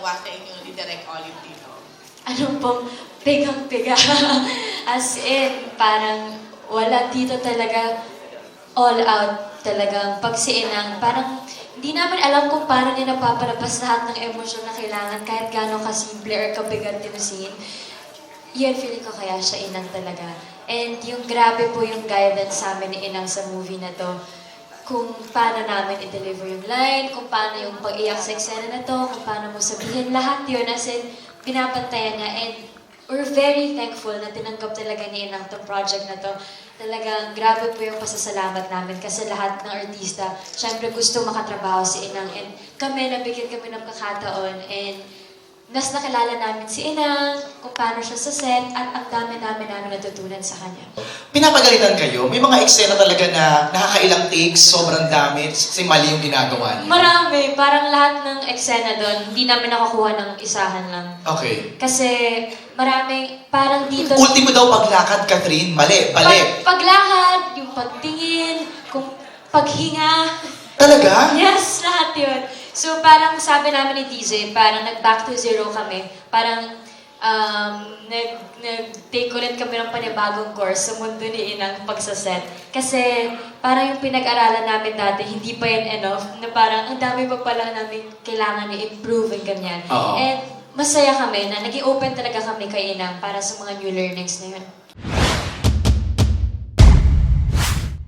ginawa sa inyo ni Direk Olive dito? Ano pong pigang-piga. As in, parang wala dito talaga all out talagang pagsiinang. Parang hindi naman alam kung paano niya napapalabas lahat ng emosyon na kailangan kahit gano'ng kasimple or kabigat yung scene. Yun, feeling ko kaya siya inang talaga. And yung grabe po yung guidance sa amin ni Inang sa movie na to. Kung paano namin i-deliver yung line, kung paano yung pag-iyak sa eksena na to, kung paano mo sabihin, lahat yun. As in, binabantayan niya. And we're very thankful na tinanggap talaga ni Inang tong project na to. Talagang grabe po yung pasasalamat namin kasi lahat ng artista, syempre gusto makatrabaho si Inang. And kami, nabigyan kami ng pagkakataon. And mas nakilala namin si Inang, kung paano siya sa set, at ang dami namin natutunan sa kanya. Pinapagalitan kayo? May mga eksena talaga na nakakailang takes, sobrang dami, kasi mali yung ginagawa niyo? Marami. Parang lahat ng eksena doon, hindi namin nakakuha ng isahan lang. Okay. Kasi marami, parang dito... Ultimo daw paglakad, Catherine. Mali, bali. Paglakad, yung pagtingin, kung paghinga. Talaga? Yes, lahat yun. So parang sabi namin ni DJ, parang nag-back to zero kami. Parang nag-take ulit kami ng panibagong course sa mundo ni Inang pagsaset. Kasi parang yung pinag-aralan namin dati, hindi pa yan enough. Na parang ang dami pa pala namin kailangan i-improve and ganyan. Oo. And masaya kami na naging open talaga kami kay Inang para sa mga new learnings na yun.